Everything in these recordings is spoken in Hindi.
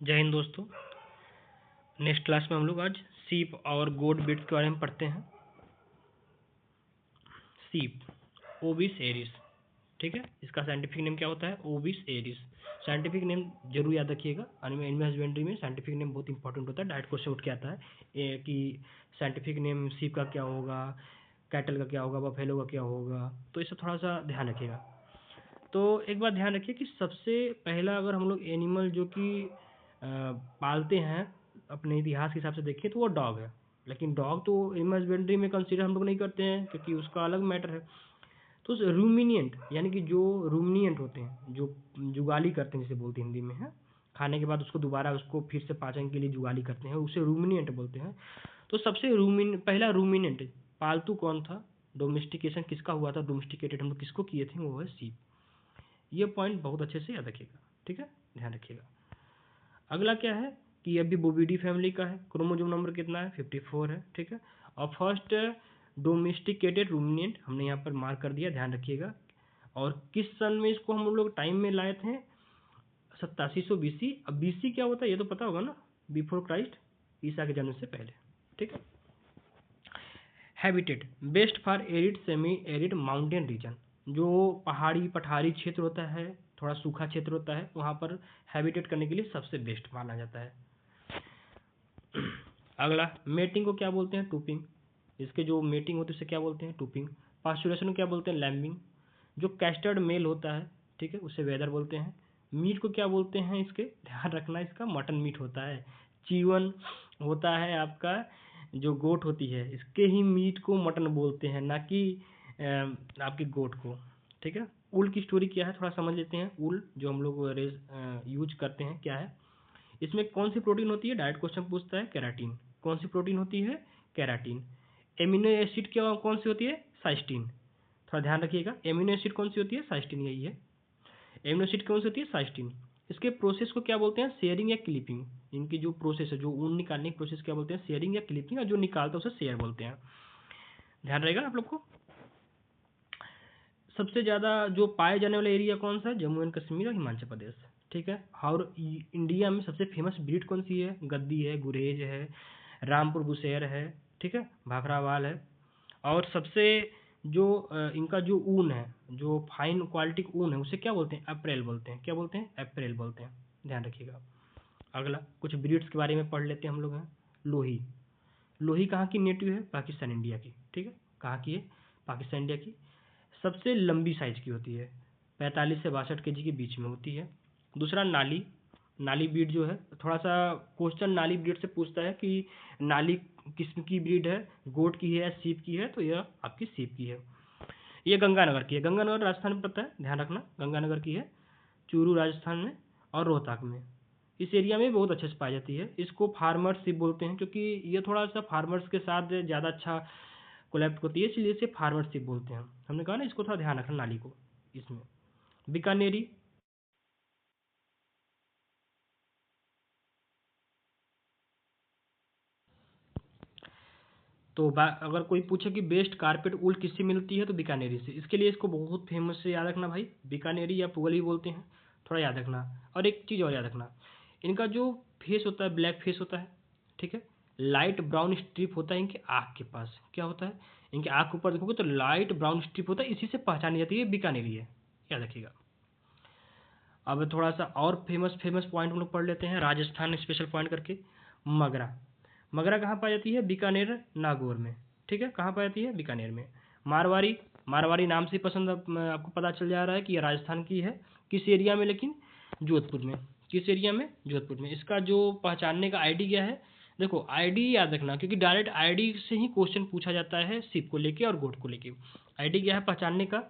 जय हिंद दोस्तों। नेक्स्ट क्लास में हम लोग आज सीप और गोट बीट्स के बारे में पढ़ते हैं। सीप ओबिस एरिस, ठीक है। इसका साइंटिफिक नेम क्या होता है? Obese Eris. साइंटिफिक नेम जरूर याद रखिएगा। एनिमल हस्बेंड्री में साइंटिफिक नेम बहुत इंपॉर्टेंट होता है। डायरेक्ट क्वेश्चन उठ के आता है कि साइंटिफिक नेम सीप का क्या होगा, कैटल का क्या होगा, बफेलो का क्या होगा। तो इसे थोड़ा सा ध्यान रखिएगा। तो एक बात ध्यान रखिए कि सबसे पहला अगर हम लोग एनिमल जो कि पालते हैं अपने इतिहास के हिसाब से देखें तो वो डॉग है। लेकिन डॉग तो एनिमल हस्बेंड्री में कंसीडर हम लोग नहीं करते हैं क्योंकि उसका अलग मैटर है। तो रूमिनिएंट यानी कि जो रूमिनिएंट होते हैं, जो जुगाली करते हैं जिसे बोलते हैं हिंदी में, है खाने के बाद उसको दोबारा उसको फिर से पाचन के लिए जुगाली करते हैं, उसे रूमिनिएंट बोलते हैं। तो सबसे पहला रूमिनिएंट पालतू कौन था, डोमेस्टिकेशन किसका हुआ था, डोमेस्टिकेटेड हम लोग किसको किए थे, वो है सीप। ये पॉइंट बहुत अच्छे से याद रखिएगा, ठीक है, ध्यान रखिएगा। अगला क्या है कि अभी बोविडी फैमिली का है। क्रोमोजोम नंबर कितना है? 54 है, ठीक है। और फर्स्ट डोमेस्टिकेटेड रूमिनेंट हमने यहाँ पर मार्क कर दिया, ध्यान रखिएगा। और किस सन में इसको हम लोग टाइम में लाए थे? 8700 BC। अब BC क्या होता है ये तो पता होगा ना, बिफोर क्राइस्ट, ईसा के जन्म से पहले, ठीक है। Habitat best for arid semi arid mountain region, जो पहाड़ी पठारी क्षेत्र होता है, थोड़ा सूखा क्षेत्र होता है, वहाँ पर हैबिटेट करने के लिए सबसे बेस्ट माना जाता है। अगला मेटिंग को क्या बोलते हैं? टूपिंग। इसके जो मेटिंग होती है उसे क्या बोलते हैं? टूपिंग। पास्चुरेशन को क्या बोलते हैं? लैम्बिंग। जो कैस्टर्ड मेल होता है, ठीक है, उसे वेदर बोलते हैं। मीट को क्या बोलते हैं? इसके ध्यान रखना, इसका मटन मीट होता है। चीवन होता है आपका, जो गोट होती है इसके ही मीट को मटन बोलते हैं, ना कि आपकी गोट को, ठीक है। ऊल की स्टोरी क्या है थोड़ा समझ लेते हैं। ऊल जो हम लोग यूज करते हैं क्या है, इसमें कौन सी प्रोटीन होती है? डायरेक्ट क्वेश्चन पूछता है। केराटिन। कौन सी प्रोटीन होती है? केराटिन। एमिनो एसिड क्या कौन सी होती है? साइस्टीन। थोड़ा ध्यान रखिएगा, एमिनो एसिड कौन सी होती है? साइस्टीन, यही है। एमिनो एसिड कौन सी होती है? साइस्टीन। इसके प्रोसेस को क्या बोलते हैं? शेयरिंग या क्लिपिंग। इनकी जो प्रोसेस है, जो ऊन निकालने की प्रोसेस क्या बोलते हैं? शेयरिंग या क्लिपिंग। और जो निकालता है उसे शेयर बोलते हैं। ध्यान रहेगा आप लोग को। सबसे ज़्यादा जो पाए जाने वाला एरिया कौन सा है? जम्मू एंड कश्मीर और हिमाचल प्रदेश, ठीक है। और इंडिया में सबसे फेमस ब्रीड कौन सी है? गद्दी है, गुरेज है, रामपुर बुशेर है, ठीक है, भाखड़ावाल है। और सबसे जो इनका जो ऊन है, जो फाइन क्वालिटी का ऊन है, उसे क्या बोलते हैं? अप्रैल बोलते हैं। क्या बोलते हैं? अप्रैल बोलते हैं, ध्यान रखिएगा। अगला कुछ ब्रीड्स के बारे में पढ़ लेते हैं हम लोग हैं। लोही। लोही कहाँ की नेटिव है? पाकिस्तान इंडिया की, ठीक है। कहाँ की है? पाकिस्तान इंडिया की। सबसे लंबी साइज की होती है, 45 से 62 kg के बीच में होती है। दूसरा नाली। नाली ब्रीड जो है, थोड़ा सा क्वेश्चन नाली ब्रीड से पूछता है कि नाली किस्म की ब्रीड है, गोट की है या सीप की है, तो यह आपकी सीप की है। ये गंगानगर की है। गंगानगर राजस्थान में पड़ता है, ध्यान रखना, गंगानगर की है। चूरू राजस्थान में और रोहतक में, इस एरिया में बहुत अच्छे से पाई जाती है। इसको फार्मर्स सिप बोलते हैं क्योंकि ये थोड़ा सा फार्मर्स के साथ ज़्यादा अच्छा कोलैप्ट होती है, इसलिए इसे फार्मर्स सिप बोलते हैं। हमने कहा ना, इसको थोड़ा ध्यान रखना नाली को। इसमें बीकानेरी। तो अगर कोई पूछे कि बेस्ट कारपेट वूल किससे मिलती है, तो बीकानेरी से। इसके लिए इसको बहुत फेमस से याद रखना भाई, बीकानेरी या पुगली बोलते हैं, थोड़ा याद रखना। और एक चीज़ और याद रखना, इनका जो फेस होता है ब्लैक फेस होता है, ठीक है। लाइट ब्राउन स्ट्रिप होता है इनके आँख के पास। क्या होता है? इनके आँख के ऊपर देखोगे तो लाइट ब्राउन स्ट्रिप होता है, इसी से पहचानी जाती है बीकानेरी है, याद रखिएगा। अब थोड़ा सा और फेमस फेमस पॉइंट हम लोग पढ़ लेते हैं, राजस्थान स्पेशल पॉइंट करके। मगरा। मगरा कहाँ पाई जाती है? बीकानेर, नागौर में, ठीक है। कहाँ पाई जाती है? बीकानेर में। मारवाड़ी। मारवाड़ी नाम से पसंद आपको पता चल जा रहा है कि यह राजस्थान की है। किस एरिया में? लेकिन जोधपुर में। किस एरिया में? जोधपुर में। इसका जो पहचानने का आईडी क्या है? देखो आईडी याद रखना, क्योंकि डायरेक्ट आईडी से ही क्वेश्चन पूछा जाता है सिप को लेके और गोट को लेके। आईडी क्या है पहचानने का?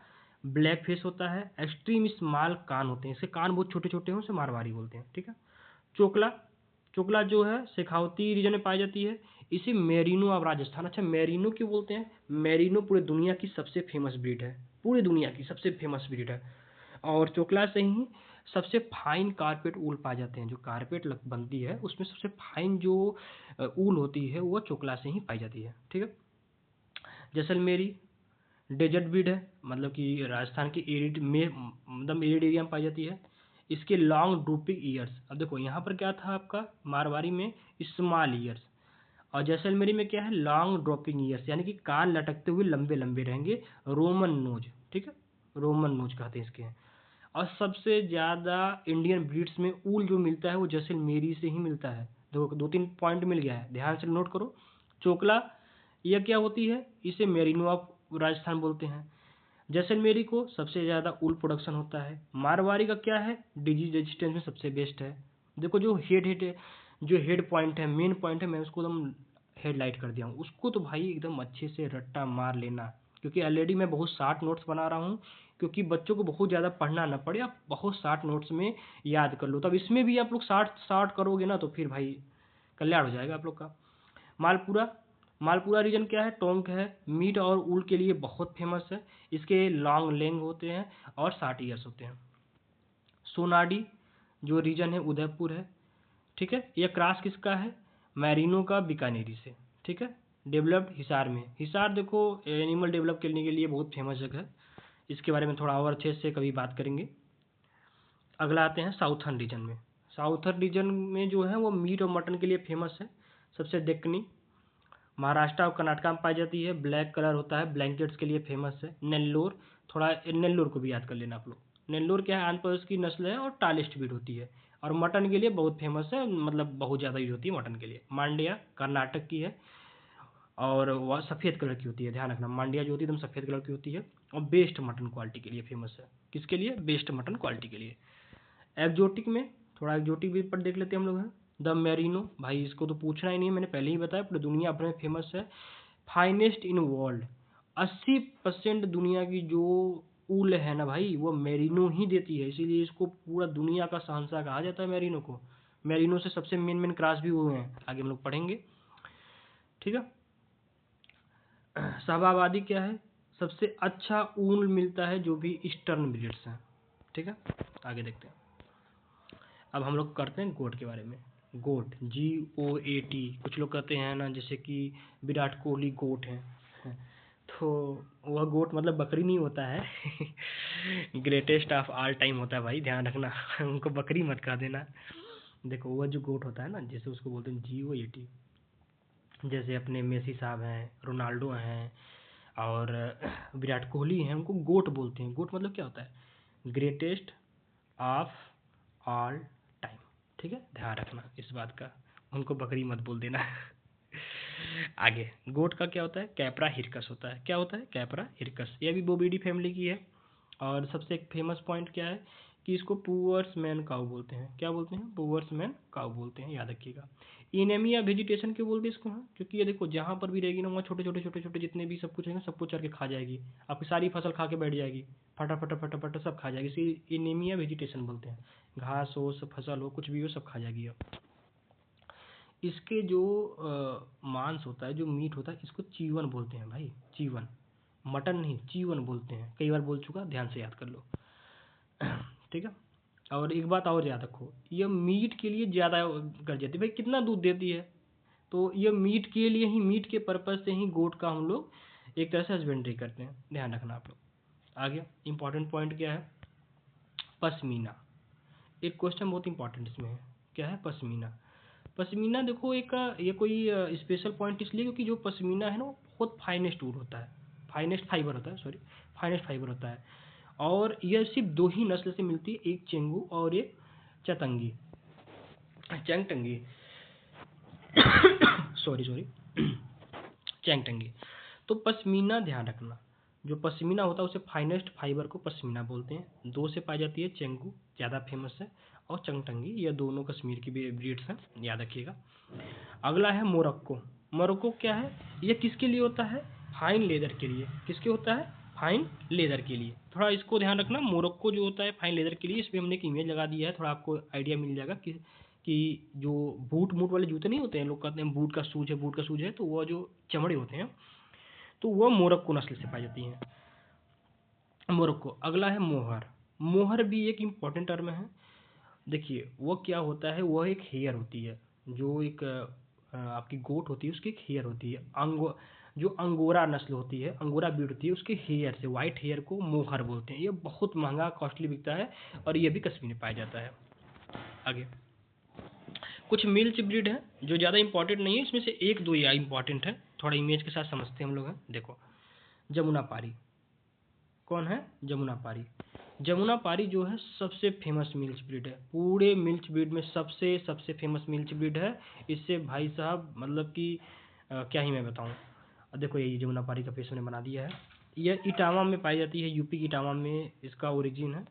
ब्लैक फेस होता है, एक्सट्रीम स्मॉल कान होते हैं, इसके कान बहुत छोटे छोटे हैं, उसे मारवाड़ी बोलते हैं, ठीक है। चोकला। चोकला जो है शेखावती रीजन में पाई जाती है। इसे मेरिनो ऑफ राजस्थान। अच्छा, मेरिनो क्यों बोलते हैं? मेरिनो पूरी दुनिया की सबसे फेमस ब्रीड है, पूरी दुनिया की सबसे फेमस ब्रीड है। और चोकला से ही सबसे फाइन कारपेट ऊल पाए जाते हैं। जो कारपेट बनती है उसमें सबसे फाइन जो ऊल होती है वो चोकला से ही पाई जाती है, ठीक है। जैसलमेरी डेजर्ट ब्रीड है, मतलब कि राजस्थान की एरिड में, मतलब एरिड एरिया में पाई जाती है। इसके लॉन्ग ड्रूपिंग ईयर्स। अब देखो यहाँ पर क्या था आपका मारवाड़ी में स्मॉल ईयर्स, और जैसलमेरी में क्या है लॉन्ग ड्रॉपिंग ईयर्स, यानी कि कान लटकते हुए लंबे लंबे रहेंगे, रोमन नोज, ठीक है, रोमन नोज कहते हैं इसके। और सबसे ज़्यादा इंडियन ब्रीड्स में ऊल जो मिलता है वो जैसलमेरी से ही मिलता है। देखो 2-3 पॉइंट मिल गया है, ध्यान से नोट करो। चोकला यह क्या होती है, इसे मेरिनो ऑफ राजस्थान बोलते हैं। जैसलमेरी को सबसे ज़्यादा ऊल प्रोडक्शन होता है। मारवाड़ी का क्या है, डिजीज रेजिस्टेंस में सबसे बेस्ट है। देखो जो हेड पॉइंट है, मेन पॉइंट है, मैं उसको एकदम हेडलाइट कर दिया हूँ, उसको तो भाई एकदम अच्छे से रट्टा मार लेना, क्योंकि ऑलरेडी मैं बहुत शार्ट नोट्स बना रहा हूँ, क्योंकि बच्चों को बहुत ज़्यादा पढ़ना ना पड़े, आप बहुत शार्ट नोट्स में याद कर लो। तब इसमें भी आप लोग शार्ट शार्ट करोगे ना तो फिर भाई कल्याण हो जाएगा आप लोग का। मालपुरा, मालपुरा रीजन क्या है, टोंक है, मीट और ऊल के लिए बहुत फेमस है। इसके लॉन्ग लेंग होते हैं और 60 ईयर्स होते हैं। सोनाडी जो रीजन है उदयपुर है, ठीक है। यह क्रॉस किसका है, मैरिनो का बीकानेरी से, ठीक है। डेवलप्ड हिसार में, हिसार देखो एनिमल डेवलप करने के लिए बहुत फेमस जगह है, इसके बारे में थोड़ा और अच्छे से कभी बात करेंगे। अगला आते हैं साउथर्न रीजन में। साउथर्न रीजन में जो है वो मीट और मटन के लिए फेमस है। सबसे डेक्कनी, महाराष्ट्र और कर्नाटक में पाई जाती है, ब्लैक कलर होता है, ब्लैंकेट्स के लिए फेमस है। नेल्लोर, थोड़ा नेल्लोर को भी याद कर लेना आप लोग। नेल्लोर क्या है, आंध्र प्रदेश की नस्ल है और टालिस्ट ब्रीड होती है, और मटन के लिए बहुत फेमस है, मतलब बहुत ज़्यादा यूज होती है मटन के लिए। मांड्या कर्नाटक की है और वह सफ़ेद कलर की होती है, ध्यान रखना, मांड्या जो होती है एकदम सफ़ेद कलर की होती है, और बेस्ट मटन क्वालिटी के लिए फेमस है। किसके लिए, बेस्ट मटन क्वालिटी के लिए। एक्जोटिक में थोड़ा एक्जोटिक भी पर देख लेते हैं हम लोग हैं। द मेरिनो, भाई इसको तो पूछना ही नहीं है, मैंने पहले ही बताया, पूरी दुनिया भर में फेमस है। फाइनेस्ट इन वर्ल्ड, 80% दुनिया की जो ऊल है ना भाई वो मेरिनो ही देती है, इसीलिए इसको पूरा दुनिया का शहंशाह कहा जाता है मेरिनो को। मेरिनो से सबसे मेन क्रॉस भी हुए हैं, आगे हम लोग पढ़ेंगे, ठीक है। शाहाबादी क्या है, सबसे अच्छा ऊन मिलता है जो भी ईस्टर्न ब्रीड्स हैं, ठीक है। आगे देखते हैं, अब हम लोग करते हैं गोट के बारे में। गोट, GOAT, कुछ लोग कहते हैं ना जैसे कि विराट कोहली गोट हैं, तो वह गोट मतलब बकरी नहीं होता है ग्रेटेस्ट ऑफ ऑल टाइम होता है भाई, ध्यान रखना उनको बकरी मत कह देना। देखो वह जो गोट होता है ना, जैसे उसको बोलते हैं GOAT, जैसे अपने मेसी साहब हैं, रोनाल्डो हैं, और विराट कोहली हैं, उनको गोट बोलते हैं। गोट मतलब क्या होता है, ग्रेटेस्ट ऑफ ऑल टाइम, ठीक है, ध्यान रखना इस बात का, उनको बकरी मत बोल देना आगे गोट का क्या होता है, कैपरा हिरकस होता है। क्या होता है, कैपरा हिरकस, ये भी बोविडी फैमिली की है। और सबसे एक फेमस पॉइंट क्या है कि इसको पुअर्स मैन काऊ बोलते हैं। क्या बोलते हैं, पुअर्स मैन काऊ बोलते हैं, याद रखिएगा। इनेमिया वेजिटेशन क्यों बोलते हैं इसको, हाँ, क्योंकि ये देखो जहाँ पर भी रहेगी ना वहाँ छोटे छोटे छोटे छोटे जितने भी सब कुछ है ना सबको चढ़ के खा जाएगी, आपकी सारी फसल खा के बैठ जाएगी, फटाफट फटाफट सब खा जाएगी, इसी इनेमिया वेजिटेशन बोलते हैं। घास हो, सब फसल हो, कुछ भी हो, सब खा जाएगी। अब इसके जो मांस होता है, जो मीट होता है, इसको चीवन बोलते हैं भाई, चीवन, मटन नहीं, चीवन बोलते हैं, कई बार बोल चुका, ध्यान से याद कर लो ठीक है। और एक बात और याद रखो, ये मीट के लिए ज़्यादा कर जाती है भाई, कितना दूध देती है, तो ये मीट के लिए ही, मीट के पर्पज़ से ही गोट का हम लोग एक तरह से हस्बेंड्री करते हैं, ध्यान रखना आप लोग। आगे इंपॉर्टेंट पॉइंट क्या है, पश्मीना। एक क्वेश्चन बहुत इंपॉर्टेंट इसमें है, क्या है, पश्मीना। पश्मीना देखो एक ये कोई स्पेशल पॉइंट इसलिए क्योंकि जो पश्मीना है ना वो बहुत फाइनेस्ट वूल होता है, फाइनेस्ट फाइबर होता है, सॉरी, फाइनेस्ट फाइबर होता है। और यह सिर्फ दो ही नस्ल से मिलती है, एक चेंगू और एक चतंगी, चैंगटंगी सॉरी सॉरी चैंगटंगी। तो पश्मीना ध्यान रखना, जो पश्मीना होता है उसे फाइनेस्ट फाइबर को पश्मीना बोलते हैं। दो से पाई जाती है, चेंगू ज़्यादा फेमस है और चंगटंगी, ये दोनों कश्मीर की ब्रीड्स हैं, याद रखिएगा। अगला है मोरक्को। मोरक्को क्या है, ये किसके लिए होता है, फाइन लेदर के लिए। किसके होता है, फाइन लेदर के लिए, थोड़ा इसको ध्यान रखना। मोरक्को जो होता है फाइन लेदर के लिए, इस पर हमने एक इमेज लगा दिया है, थोड़ा आपको आइडिया मिल जाएगा कि जो बूट मूट वाले जूते नहीं होते हैं, लोग कहते हैं बूट का शूज है, बूट का शूज है, तो वह जो चमड़े होते हैं तो वह मोरक्को नस्ल से पाई जाती हैं, मोरक्को। अगला है मोहर। मोहर भी एक इम्पॉर्टेंट टर्म है। देखिए वो क्या होता है, वह एक हेयर होती है, जो एक आपकी गोट होती है उसकी एक हेयर होती है, अंग जो अंगोरा नस्ल होती है, अंगोरा ब्रीड होती है, उसके हेयर से, वाइट हेयर को मोहर बोलते हैं। ये बहुत महंगा कॉस्टली बिकता है और ये भी कश्मीर में पाया जाता है। आगे कुछ मिल्च ब्रीड है जो ज़्यादा इंपॉर्टेंट नहीं है, इसमें से एक दो या इंपॉर्टेंट है, थोड़ा इमेज के साथ समझते हैं हम लोग हैं। देखो जमुनापारी, कौन है? जमुनापारी। जमुनापारी जो है सबसे फेमस मिल्च ब्रीड है, पूरे मिल्च ब्रीड में सबसे फेमस मिल्च ब्रीड है। इससे भाई साहब मतलब कि क्या ही मैं बताऊं। देखो ये जमुनापारी का फेस मैंने बना दिया है। यह इटावा में पाई जाती है, यूपी की इटावा में इसका ओरिजिन है।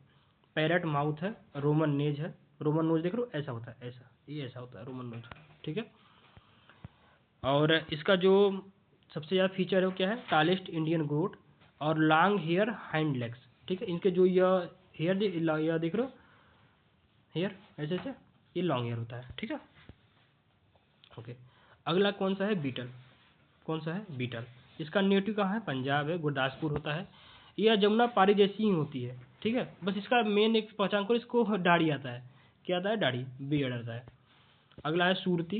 पैरट माउथ है, रोमन नेज है। रोमन नोज देख रहे हो, ऐसा होता है, ऐसा, ये ऐसा होता है रोमन नोज, ठीक है। और इसका जो सबसे ज़्यादा फीचर है वो क्या है? टालेस्ट इंडियन गोट और लॉन्ग हेयर हाइंड लेग्स, ठीक है। इनके जो यह हेयर यह देख रहे हो, हेयर ऐसे ऐसे, ये लॉन्ग हेयर होता है, ठीक है। ओके, अगला कौन सा है? बीटल। कौन सा है? बीटल। इसका नेटिव कहाँ है? पंजाब है, गुरदासपुर होता है। यह जमुनापारी जैसी ही होती है, ठीक है। बस इसका मेन एक पहचान करो, इसको दाढ़ी आता है। क्या आता है? दाढ़ी, बियर्ड आता है। अगला है सुरती।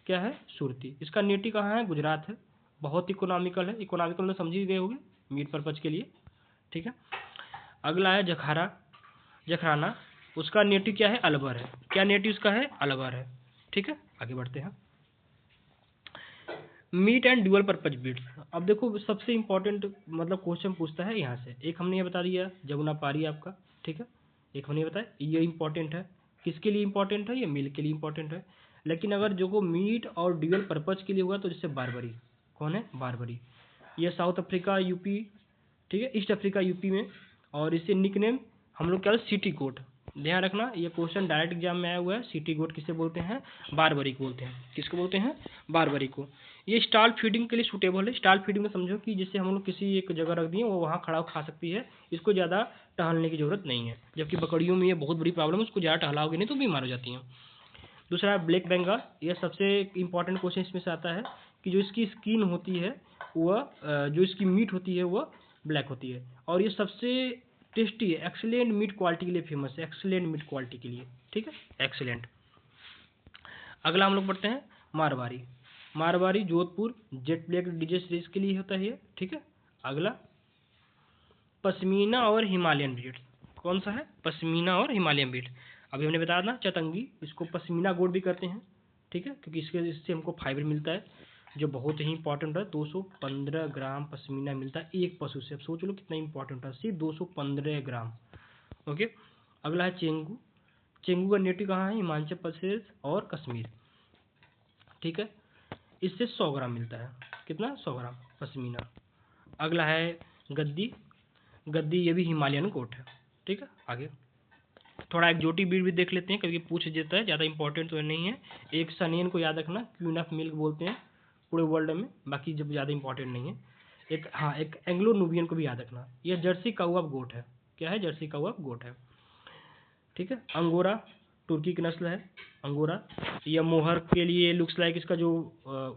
क्या है? सुरती। इसका नेटिव कहाँ है? गुजरात है। बहुत इकोनॉमिकल है, इकोनॉमिकल तो समझ ही गए होंगे, मीट पर्पज के लिए, ठीक है। अगला है जखारा, जखराना। उसका नेटिव क्या है? अलवर है। क्या नेटिव उसका है? अलवर है, ठीक है। आगे बढ़ते हैं। Meat and dual purpose breed. अब देखो सबसे इंपॉर्टेंट मतलब क्वेश्चन पूछता है यहाँ से। एक हमने ये बता दिया जमुनापारी आपका, ठीक है। एक हमने ये बताया, ये इंपॉर्टेंट है। किसके लिए इंपॉर्टेंट है? ये मिल्क के लिए इंपॉर्टेंट है। लेकिन अगर जो को मीट और ड्यूअल पर्पज के लिए होगा तो जैसे बारबरी। कौन है? बारबरी। ये साउथ अफ्रीका यूपी, ठीक है, ईस्ट अफ्रीका यूपी में। और इसे निकनेम हम लोग क्या, सिटी गोट। ध्यान रखना ये क्वेश्चन डायरेक्ट एग्जाम में आया हुआ है। सिटी गोट किसे बोलते हैं? बारबरी को बोलते हैं। किसको बोलते हैं? बारबरी को। ये स्टॉल फीडिंग के लिए सूटेबल है। स्टॉल फीडिंग में समझो कि जैसे हम लोग किसी एक जगह रख दिए, वो वहाँ खड़ा खा सकती है, इसको ज़्यादा टहलने की जरूरत नहीं है। जबकि बकरियों में ये बहुत बड़ी प्रॉब्लम है, उसको ज़्यादा टहलाओगे नहीं तो बीमार हो जाती हैं। दूसरा ब्लैक बंगाल। यह सबसे इंपॉर्टेंट क्वेश्चन इसमें से आता है कि जो इसकी स्किन होती है वह जो इसकी मीट होती है वह ब्लैक होती है। और ये सबसे टेस्टी है, एक्सीलेंट मीट क्वालिटी के लिए फेमस है, एक्सीलेंट मीट क्वालिटी के लिए, ठीक है, एक्सीलेंट। अगला हम लोग पढ़ते हैं Marwari. Marwari Jodhpur jet black DJ series के लिए होता है ये, ठीक है। अगला पश्मीना और हिमालयन ब्रीड। कौन सा है? पश्मीना और हिमालयन ब्रीड। अभी हमने बताया ना चतंगी, इसको पश्मीना गोट भी करते हैं, ठीक है, क्योंकि इससे हमको फाइबर मिलता है जो बहुत ही इंपॉर्टेंट है। 215 ग्राम पश्मीना मिलता है एक पशु से। अब सोच लो कितना इंपॉर्टेंट है, सिर्फ 215 ग्राम। ओके। अगला है चेंगू। चेंगू का नेटिव कहाँ है? हिमाचल प्रदेश और कश्मीर, ठीक है। इससे 100 ग्राम मिलता है। कितना? 100 ग्राम पश्मीना। अगला है गद्दी। गद्दी ये भी हिमालयन गोट है, ठीक है। आगे थोड़ा एक्जोटिक ब्रीड भी देख लेते हैं, कभी पूछ देता है, ज़्यादा इंपॉर्टेंट तो नहीं है। एक सनियन को याद रखना, क्वीन ऑफ मिल्क बोलते हैं पूरे वर्ल्ड में, बाकी जब ज़्यादा इंपॉर्टेंट नहीं है। एक हाँ, एक एंग्लो नुबियन को भी याद रखना, यह जर्सी काऊ ऑफ गोट है। क्या है? जर्सी काऊ ऑफ गोट है, ठीक है। अंगोरा तुर्की की नस्ल है अंगोरा। यह मोहर के लिए लुक्स लाइक, इसका जो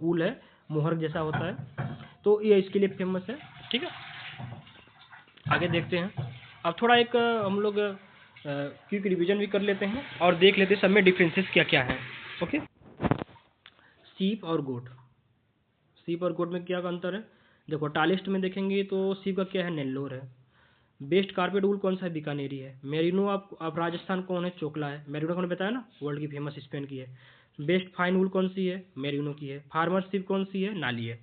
ऊल है मोहर जैसा होता है, तो ये इसके लिए फेमस है, ठीक है। आगे देखते हैं। अब थोड़ा एक हम लोग क्विक रिवीजन भी कर लेते हैं और देख लेते हैं सब में डिफरेंसेस क्या क्या है। ओके। सीप और गोट। सीप और गोट में क्या अंतर है? देखो टालिस्ट में देखेंगे तो सीप का क्या है? नेल्लोर है। बेस्ट कारपेट वूल कौन सा है? बीकानेरी है। मेरिनो आप राजस्थान कौन है? चोकला है। मेरिनो को बताया ना, वर्ल्ड की फेमस स्पेन की है। बेस्ट फाइन वूल कौन सी है? मेरिनो की है। फार्मर सीप कौन सी है? नाली है,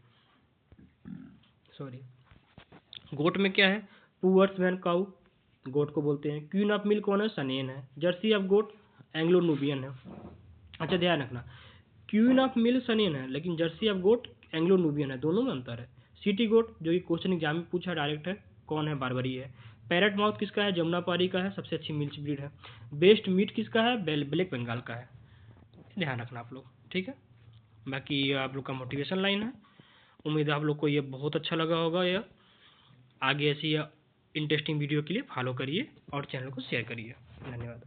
सॉरी। गोट में क्या है? पुअर्स मैन काउ गोट को बोलते हैं। क्वीन ऑफ मिल्क कौन है? सनेन है। Jersey of goat Anglo Nubian है। अच्छा ध्यान रखना, क्वीन ऑफ मिल्क सनेन है, लेकिन Jersey of goat Anglo Nubian है, दोनों में अंतर है। सिटी गोट जो कि क्वेश्चन एग्जाम में पूछा डायरेक्ट है, कौन है? बारबरी है। पैरट माउथ किसका है? जमुनापारी का है, सबसे अच्छी मिल्च ब्रीड है। बेस्ट मीट किसका है? ब्लैक बंगाल का है। ध्यान रखना आप लोग, ठीक है। बाकी आप लोग का मोटिवेशन लाइन है। उम्मीद है आप लोग को ये बहुत अच्छा लगा होगा। यह आगे ऐसी इंटरेस्टिंग वीडियो के लिए फॉलो करिए और चैनल को शेयर करिए। धन्यवाद।